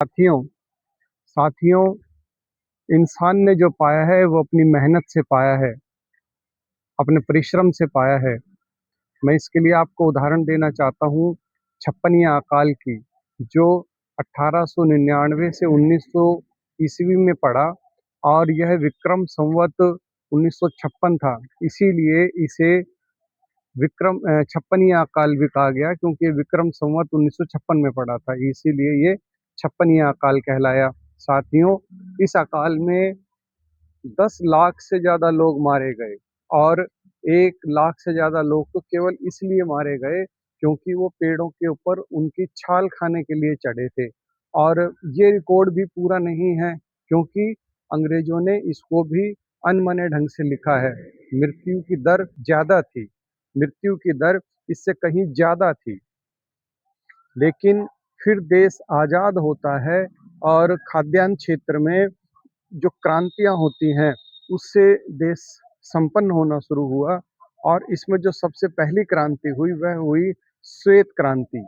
साथियों साथियों इंसान ने जो पाया है वो अपनी मेहनत से पाया है, अपने परिश्रम से पाया है। मैं इसके लिए आपको उदाहरण देना चाहता हूँ छप्पनिया अकाल की, जो 1899 से 1900 ईस्वी में पड़ा और यह विक्रम संवत 1956 था। इसीलिए इसे छप्पनिया अकाल भी कहा गया, क्योंकि ये विक्रम संवत 1956 में पड़ा था, इसीलिए ये छप्पनिया अकाल कहलाया। साथियों, इस अकाल में 10 लाख से ज़्यादा लोग मारे गए और 1 लाख से ज़्यादा लोग तो केवल इसलिए मारे गए क्योंकि वो पेड़ों के ऊपर उनकी छाल खाने के लिए चढ़े थे। और ये रिकॉर्ड भी पूरा नहीं है, क्योंकि अंग्रेज़ों ने इसको भी अनमने ढंग से लिखा है। मृत्यु की दर ज़्यादा थी, मृत्यु की दर इससे कहीं ज़्यादा थी। लेकिन फिर देश आज़ाद होता है और खाद्यान्न क्षेत्र में जो क्रांतियाँ होती हैं, उससे देश संपन्न होना शुरू हुआ। और इसमें जो सबसे पहली क्रांति हुई वह हुई श्वेत क्रांति।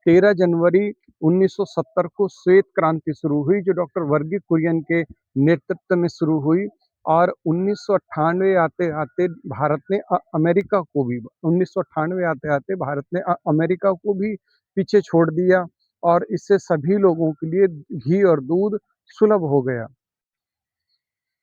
13 जनवरी 1970 को श्वेत क्रांति शुरू हुई, जो डॉक्टर वर्गीज कुरियन के नेतृत्व में शुरू हुई। और 1998 आते-आते भारत ने अमेरिका को भी 1998 आते-आते भारत ने अमेरिका को भी पीछे छोड़ दिया और इससे सभी लोगों के लिए घी और दूध सुलभ हो गया।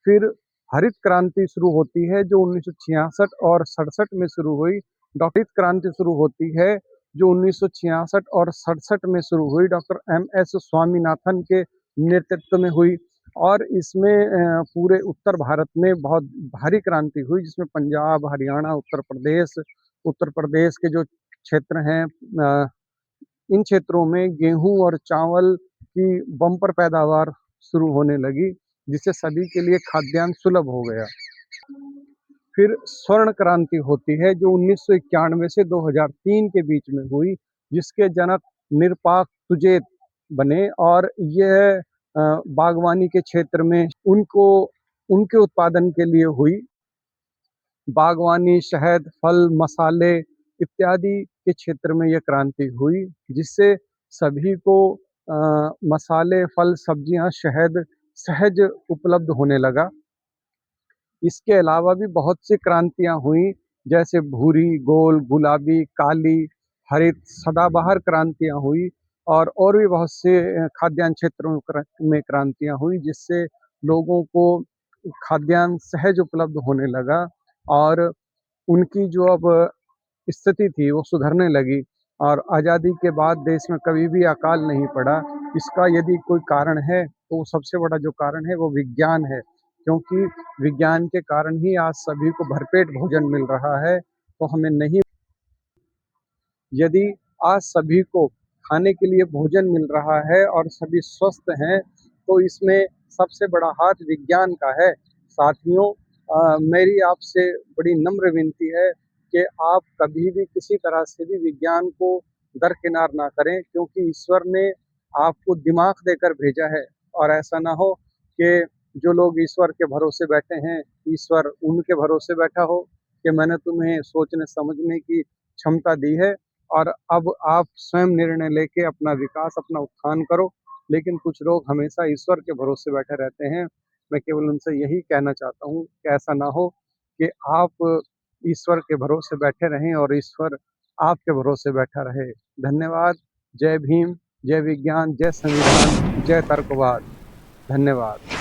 फिर हरित क्रांति शुरू होती है, जो 1966 और 67 में शुरू हुई। हरित क्रांति शुरू होती है जो 1966 और 67 में शुरू हुई, डॉक्टर एम.एस. स्वामीनाथन के नेतृत्व में हुई। और इसमें पूरे उत्तर भारत में बहुत भारी क्रांति हुई, जिसमें पंजाब, हरियाणा, उत्तर प्रदेश के जो क्षेत्र हैं, इन क्षेत्रों में गेहूँ और चावल की बम्पर पैदावार शुरू होने लगी, जिससे सभी के लिए खाद्यान्न सुलभ हो गया। फिर स्वर्ण क्रांति होती है, जो 1991 से 2003 के बीच में हुई, जिसके जनक निरपाक तुजेत बने। और यह बागवानी के क्षेत्र में उनके उत्पादन के लिए हुई। बागवानी, शहद, फल, मसाले इत्यादि के क्षेत्र में यह क्रांति हुई, जिससे सभी को मसाले, फल, सब्जियां, शहद सहज उपलब्ध होने लगा। इसके अलावा भी बहुत सी क्रांतियां हुई, जैसे भूरी, गोल, गुलाबी, काली, हरित, सदाबहार क्रांतियां हुई। और भी बहुत से खाद्यान्न क्षेत्रों में क्रांतियां हुई, जिससे लोगों को खाद्यान्न सहज उपलब्ध होने लगा और उनकी जो अब स्थिति थी वो सुधरने लगी। और आज़ादी के बाद देश में कभी भी अकाल नहीं पड़ा। इसका यदि कोई कारण है, तो सबसे बड़ा जो कारण है वो विज्ञान है, क्योंकि विज्ञान के कारण ही आज सभी को भरपेट भोजन मिल रहा है। तो हमें नहीं, यदि आज सभी को खाने के लिए भोजन मिल रहा है और सभी स्वस्थ हैं, तो इसमें सबसे बड़ा हाथ विज्ञान का है। साथियों, मेरी आपसे बड़ी नम्र विनती है कि आप कभी भी किसी तरह से भी विज्ञान को दरकिनार ना करें, क्योंकि ईश्वर ने आपको दिमाग देकर भेजा है। और ऐसा ना हो कि जो लोग ईश्वर के भरोसे बैठे हैं, ईश्वर उनके भरोसे बैठा हो कि मैंने तुम्हें सोचने समझने की क्षमता दी है और अब आप स्वयं निर्णय लेके अपना विकास, अपना उत्थान करो। लेकिन कुछ लोग हमेशा ईश्वर के भरोसे बैठे रहते हैं। मैं केवल उनसे यही कहना चाहता हूँ कि ऐसा ना हो कि आप ईश्वर के भरोसे बैठे रहें और ईश्वर आपके भरोसे बैठा रहे। धन्यवाद। जय भीम, जय विज्ञान, जय संविधान, जय तर्कवाद। धन्यवाद।